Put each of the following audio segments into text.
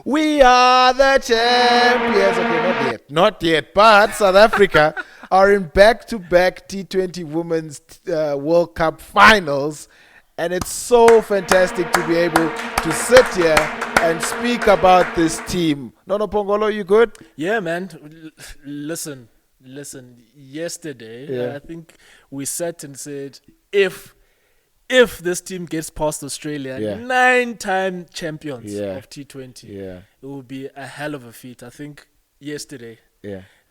We are the champions. Okay, not yet. But South Africa are in back-to-back T20 Women's World Cup finals. And it's so fantastic to be able to sit here and speak about this team. Nono Pongolo, you good? Yeah, man. Listen. Yesterday, I think we sat and said, if this team gets past Australia, 9-time champions of T20, it will be a hell of a feat. I think yesterday,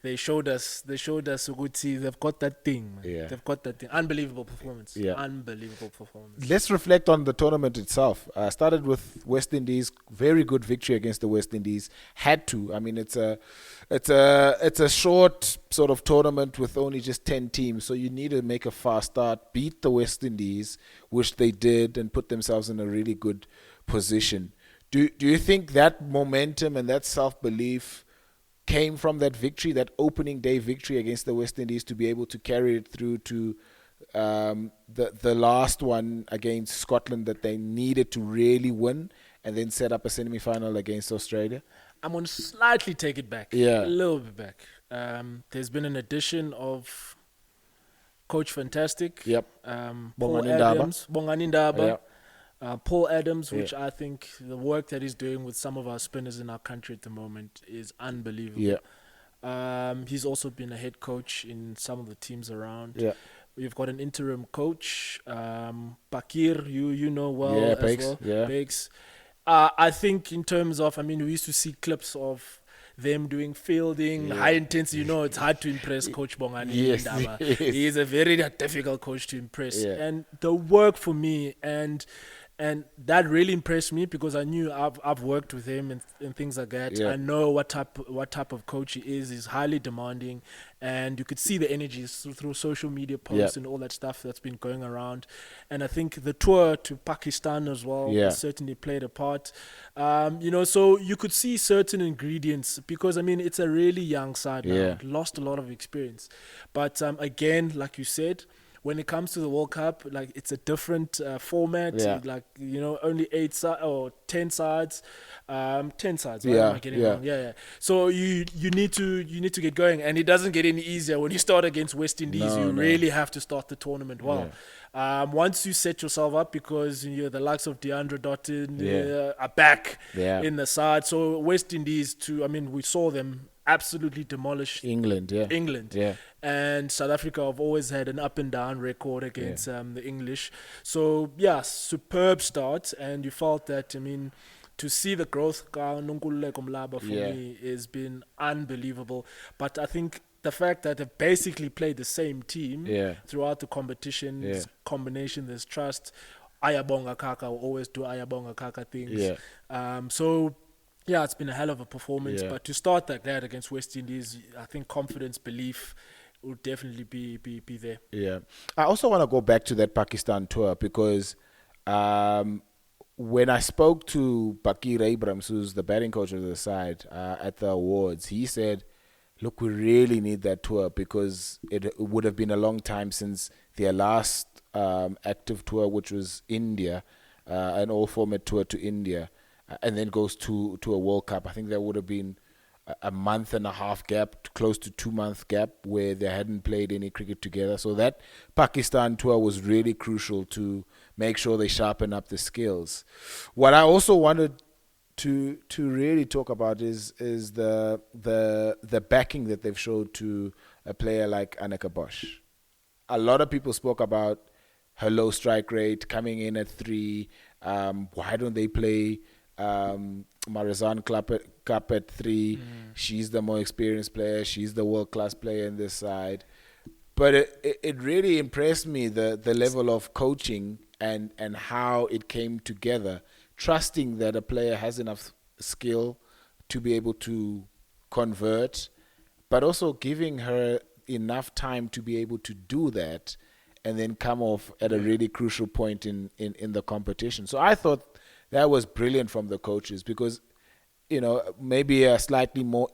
they showed us Uguti, they've got that thing, man. They've got that thing. Unbelievable performance. Unbelievable performance. Let's reflect on the tournament itself. Started with West Indies, very good victory against the West Indies. Had to. I mean, it's a short sort of tournament with only just 10 teams, so you need to make a fast start, beat the West Indies, which they did, and put themselves in a really good position. Do you think that momentum and that self-belief came from that victory, that opening day victory against the West Indies, to be able to carry it through to the last one against Scotland that they needed to really win, and then set up a semi-final against Australia? I'm going to slightly take it back, a little bit back. There's been an addition of Coach Fantastic, Paul Adams, Bongani Ndaba, Paul Adams, which I think the work that he's doing with some of our spinners in our country at the moment is unbelievable. He's also been a head coach in some of the teams around. We've got an interim coach, Bakir, you know well as well. Bakes. I think in terms of, we used to see clips of them doing fielding, high intensity. It's hard to impress Coach Bongani Ndaba. He is a very difficult coach to impress. And the work for me, and that really impressed me, because I knew I've worked with him and things like that. I know what type of coach he is. He's highly demanding, and you could see the energy through social media posts and all that stuff that's been going around. And I think the tour to Pakistan as well certainly played a part. So you could see certain ingredients, because it's a really young side now. Lost a lot of experience, but again, like you said, when it comes to the World Cup, it's a different format. Only 8 or 10 sides. 10 sides. Right? Am I getting wrong? So you need to get going, and it doesn't get any easier when you start against West Indies. You really have to start the tournament well. Once you set yourself up, because the likes of Deandra Dottin are back in the side. So West Indies we saw them absolutely demolish England. And South Africa have always had an up and down record against the English. So superb start, and you felt that to see the growth for me has been unbelievable. But I think the fact that they've basically played the same team throughout the competition, this combination, there's trust. Ayabonga Kaka will always do Ayabonga Kaka things. It's been a hell of a performance. But to start like that against West Indies, I think confidence, belief will definitely be there. I also want to go back to that Pakistan tour, because when I spoke to Bakir Abrams, who's the batting coach of the side, at the awards, he said, look, we really need that tour, because it would have been a long time since their last active tour, which was India, an all-format tour to India, and then goes to a World Cup. I think there would have been a month and a half gap, close to 2-month gap, where they hadn't played any cricket together. So that Pakistan tour was really crucial to make sure they sharpen up the skills. What I also wanted to really talk about is the backing that they've showed to a player like Anneke Bosch. A lot of people spoke about her low strike rate, coming in at 3. Why don't they play Marizanne Cup at 3? She's the more experienced player. She's the world-class player in this side. But it really impressed me, the level of coaching and how it came together, trusting that a player has enough skill to be able to convert, but also giving her enough time to be able to do that and then come off at a really crucial point in the competition. So I thought that was brilliant from the coaches, because, maybe a slightly more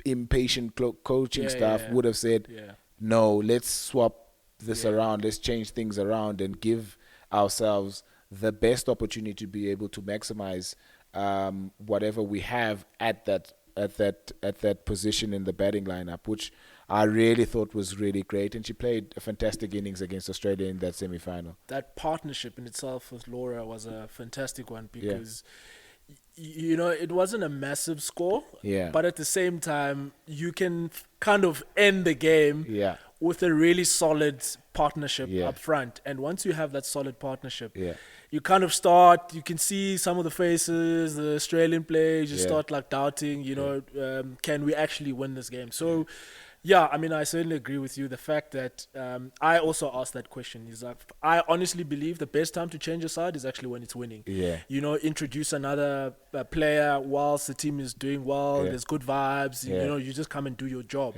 impatient coaching staff would have said, no, let's swap this around, let's change things around and give ourselves the best opportunity to be able to maximize whatever we have at that position in the batting lineup, which I really thought was really great. And she played a fantastic innings against Australia in that semi-final. That partnership in itself with Laura was a fantastic one because, you know, it wasn't a massive score, but at the same time, you can kind of end the game with a really solid partnership up front. And once you have that solid partnership, you kind of start, you can see some of the faces, the Australian players, you start like doubting, you know, can we actually win this game? So, yeah, I mean, I certainly agree with you. The fact that I also asked that question is like, I honestly believe the best time to change a side is actually when it's winning. You know, introduce another player whilst the team is doing well, there's good vibes, you know, you just come and do your job.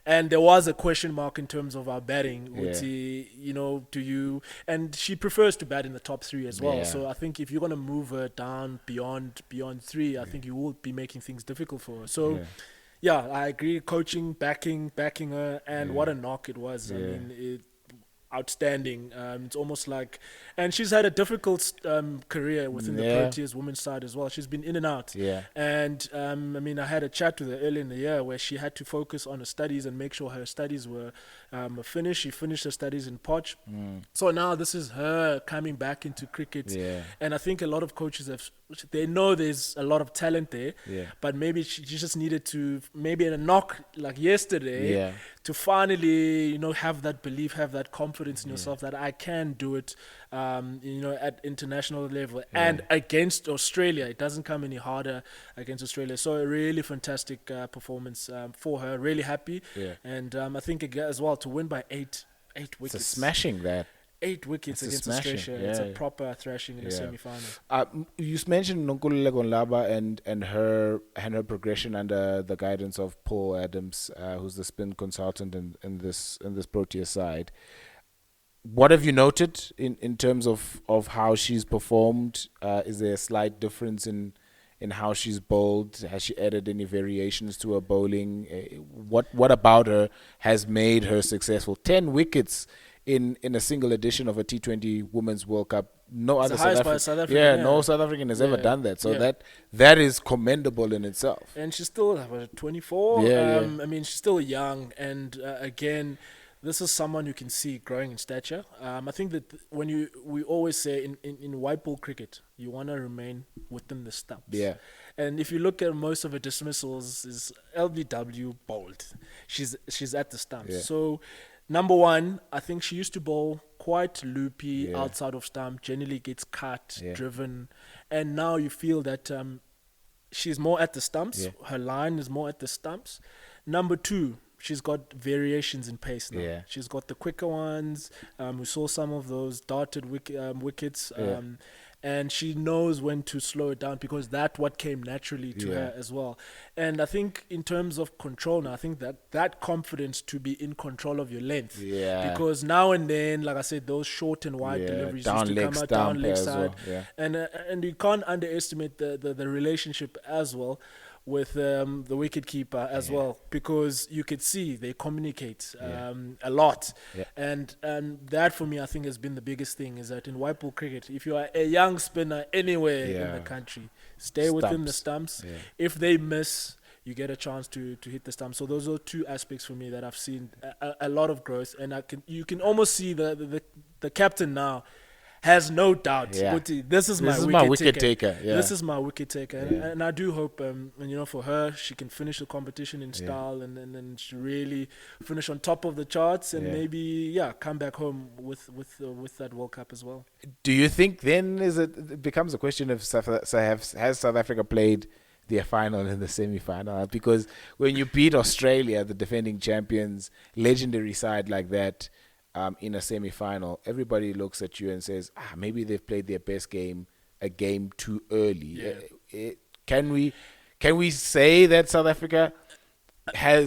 And there was a question mark in terms of our batting. You know, and she prefers to bat in the top three as well. So I think if you're going to move her down beyond three, I think you will be making things difficult for her. So yeah, I agree. Coaching, backing her, and what a knock it was. I mean, outstanding. It's almost like, and she's had a difficult career within the Proteas women's side as well. She's been in and out. And I mean, I had a chat with her earlier in the year where she had to focus on her studies and make sure her studies were finished. She finished her studies in Poch. So now this is her coming back into cricket. And I think a lot of coaches they know there's a lot of talent there, but maybe she just needed to, maybe in a knock like yesterday, to finally, you know, have that belief, have that confidence in yourself that I can do it, you know, at international level and against Australia. It doesn't come any harder against Australia. So a really fantastic performance for her. Really happy, and I think as well to win by eight wickets. It's a smashing that. 8 wickets against Australia. It's a proper thrashing in the semi-final. You mentioned Nonkululeko Nlaba and her progression under the guidance of Paul Adams, who's the spin consultant in this Proteas side. What have you noted in terms of how she's performed? Is there a slight difference in how she's bowled? Has she added any variations to her bowling? What about her has made her successful? 10 wickets in a single edition of a T20 Women's World Cup. No other South African. No South African has ever done that. So that is commendable in itself. And she's still 24. I mean, she's still young. And again, this is someone you can see growing in stature. I think that we always say in white ball cricket, you want to remain within the stumps. And if you look at most of her dismissals, is LBW bowled. She's at the stumps. So number one, I think she used to bowl quite loopy outside of stump, generally gets cut, driven. And now you feel that she's more at the stumps. Her line is more at the stumps. Number two, she's got variations in pace now. She's got the quicker ones. We saw some of those darted wickets. And she knows when to slow it down because that's what came naturally to her as well. And I think in terms of control now, I think that confidence to be in control of your length. Because now and then, like I said, those short and wide deliveries used to come out down leg side. And you can't underestimate the relationship as well with the wicketkeeper as well, because you could see they communicate a lot. And that for me, I think has been the biggest thing, is that in white ball cricket, if you are a young spinner anywhere in the country, stay within the stumps. If they miss, you get a chance to hit the stump. So those are two aspects for me that I've seen a lot of growth, and you can almost see the captain now has no doubt. This is my wicket taker. This is my wicket taker. And I do hope, for her, she can finish the competition in style and then she really finish on top of the charts and maybe, come back home with that World Cup as well. Do you think then it becomes a question of has South Africa played their final and the semi-final? Because when you beat Australia, the defending champions, legendary side like that, in a semi-final, everybody looks at you and says, maybe they've played their best game a game too early. Can we say that South Africa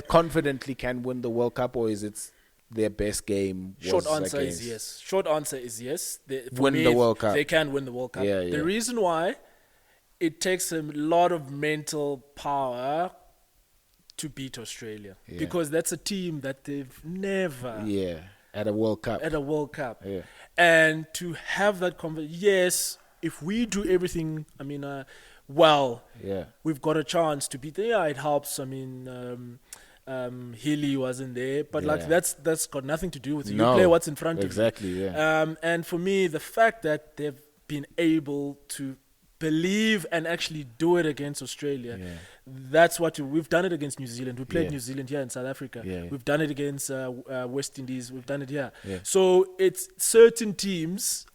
confidently can win the World Cup, or is it their best game? Short answer is yes. Short answer is yes. Win the World Cup. They can win the World Cup. The reason why, it takes a lot of mental power to beat Australia, because that's a team that they've never At a World Cup. Yeah. And to have that conversation, yes, if we do everything, I mean, we've got a chance to beat them. Yeah, it helps. I mean, Healy wasn't there, but like that's got nothing to do with you. You play what's in front of you. Exactly, yeah. And for me, the fact that they've been able to believe and actually do it against Australia. That's what we've done it against New Zealand. We played New Zealand here in South Africa. We've done it against West Indies. We've done it here. So it's certain teams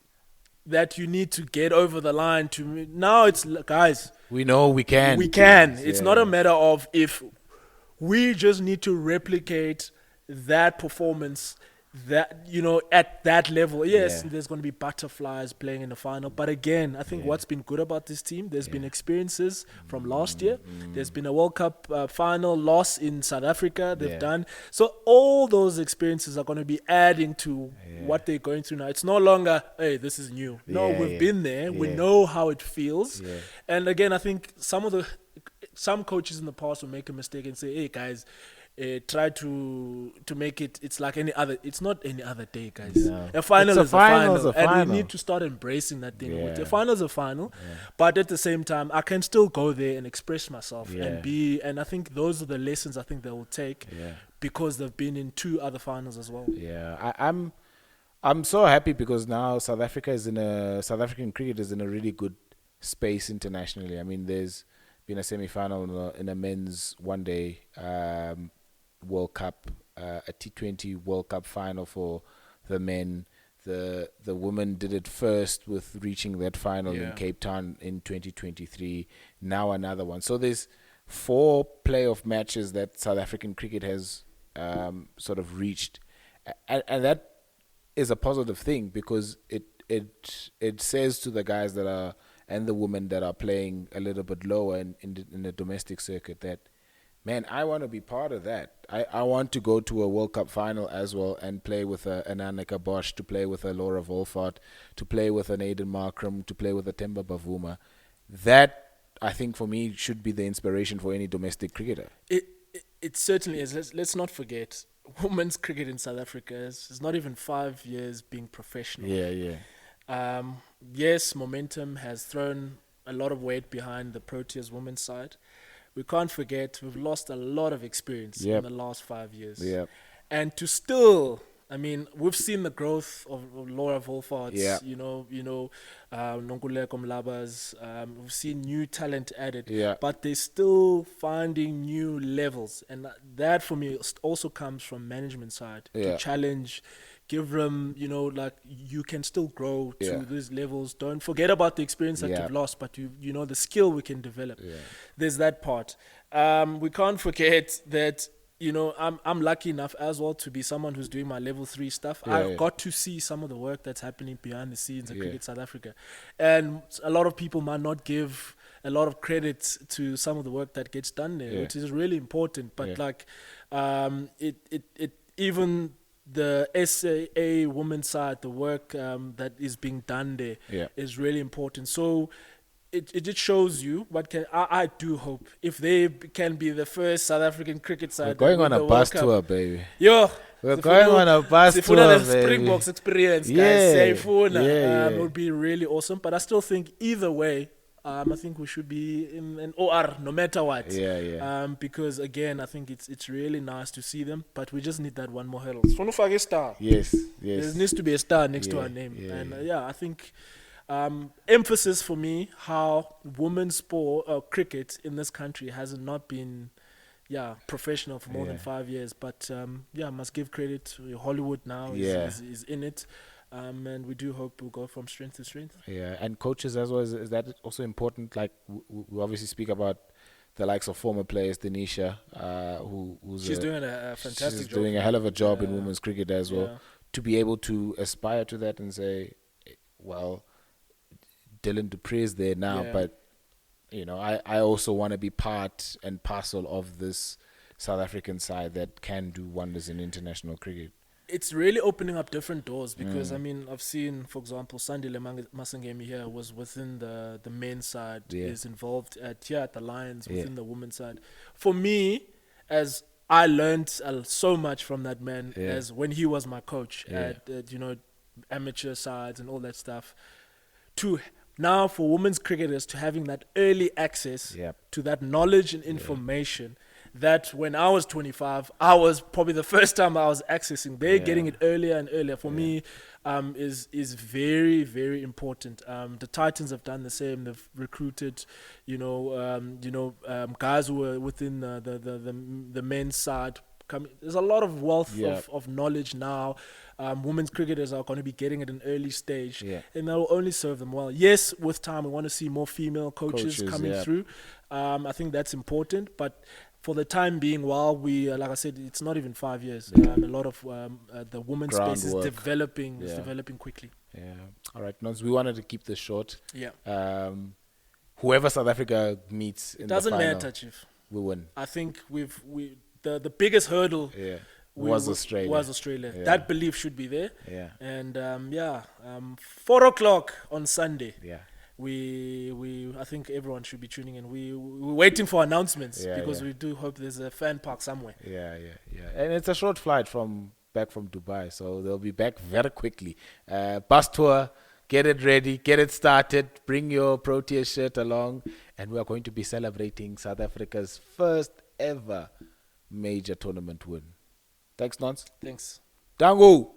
that you need to get over the line to. Now it's, guys, we know we can. It's not a matter of if. We just need to replicate that performance, that, you know, at that level. Yes, there's going to be butterflies playing in the final, but again, I think what's been good about this team, there's been experiences from last year. There's been a World Cup final loss in South Africa they've done. So all those experiences are going to be adding to what they're going through now. It's no longer, hey, this is new. No, we've been there. We know how it feels. And again, I think some coaches in the past will make a mistake and say, hey, guys, try to make it, it's like any other, it's not any other day, guys. A final is a final. And we need to start embracing that thing. A final is a final, but at the same time, I can still go there and express myself and I think those are the lessons I think they will take because they've been in 2 other finals as well. I'm so happy because now South African cricket is in a really good space internationally. I mean, there's been a semi-final in a men's one-day World Cup, a T20 World Cup final for the men. The women did it first with reaching that final in Cape Town in 2023. Now another one. So there's 4 playoff matches that South African cricket has sort of reached, and that is a positive thing because it says to the guys that are and the women that are playing a little bit lower in the domestic circuit that, man, I want to be part of that. I want to go to a World Cup final as well and play with an Annika Bosch, to play with a Laura Wolfart, to play with an Aiden Markram, to play with a Themba Bavuma. That, I think, for me, should be the inspiration for any domestic cricketer. It certainly is. Let's not forget, women's cricket in South Africa is not even 5 years being professional. Yes, momentum has thrown a lot of weight behind the Proteas women's side. We can't forget we've lost a lot of experience in the last 5 years. And to still, I mean, we've seen the growth of Laura Wolfart, Nonkuleko Mlabas. We've seen new talent added, but they're still finding new levels. And that, for me, also comes from management side to challenge, give them, like, you can still grow to these levels. Don't forget about the experience that you've lost, but the skill we can develop. There's that part. We can't forget that, I'm lucky enough as well to be someone who's doing my level 3 stuff. I've got to see some of the work that's happening behind the scenes at Cricket South Africa. And a lot of people might not give a lot of credit to some of the work that gets done there, which is really important. But even the SAA women's side, the work that is being done there is really important. So it just shows you what can. I do hope if they can be the first South African cricket side. We're going on a bus tour, baby. We're going on a bus tour, baby. Springboks experience, guys. It would be really awesome. But I still think either way, I think we should be in an OR no matter what. Because again, I think it's really nice to see them, but we just need that one more hurdle. Star. Yes. There needs to be a star next to our name, I think. Emphasis for me how women's sport cricket in this country has not been professional for more than 5 years, but must give credit to Hollywood now is in it, and we do hope we'll go from strength to strength. And coaches as well, is that also important? Like we obviously speak about the likes of former players, Denisha, she's doing a fantastic job. She's doing a hell of a job in women's cricket as well, to be able to aspire to that and say, well, Dylan Dupree is there now, but I also want to be part and parcel of this South African side that can do wonders in international cricket. It's really opening up different doors because I've seen, for example, Sandile Masangemi here was within the men's side, is involved at the Lions within the women's side. For me, as I learned so much from that man as when he was my coach at amateur sides and all that stuff. To now for women's cricketers to having that early access to that knowledge and information that when I was 25, I was probably the first time I was accessing. They're getting it earlier and earlier. For me, is very, very important. The Titans have done the same. They've recruited, guys who were within the men's side. There's a lot of wealth of knowledge now. Women's cricketers are going to be getting at an early stage, and that will only serve them well. Yes, with time, we want to see more female coaches coming through. I think that's important, but for the time being, while we, like I said, it's not even 5 years. A lot of the women's space is developing quickly. Yeah. All right, Nons, we wanted to keep this short. Yeah. Whoever South Africa meets in doesn't the final, matter, Chief. We win. I think the biggest hurdle was Australia. Yeah. That belief should be there. Yeah. And 4:00 on Sunday. Yeah. I think everyone should be tuning in. We're waiting for announcements because we do hope there's a fan park somewhere. Yeah. And it's a short flight back from Dubai, so they'll be back very quickly. Bus tour, get it ready, get it started, bring your Proteas shirt along, and we are going to be celebrating South Africa's first ever major tournament win. Thanks, Nons. Thanks. Dango.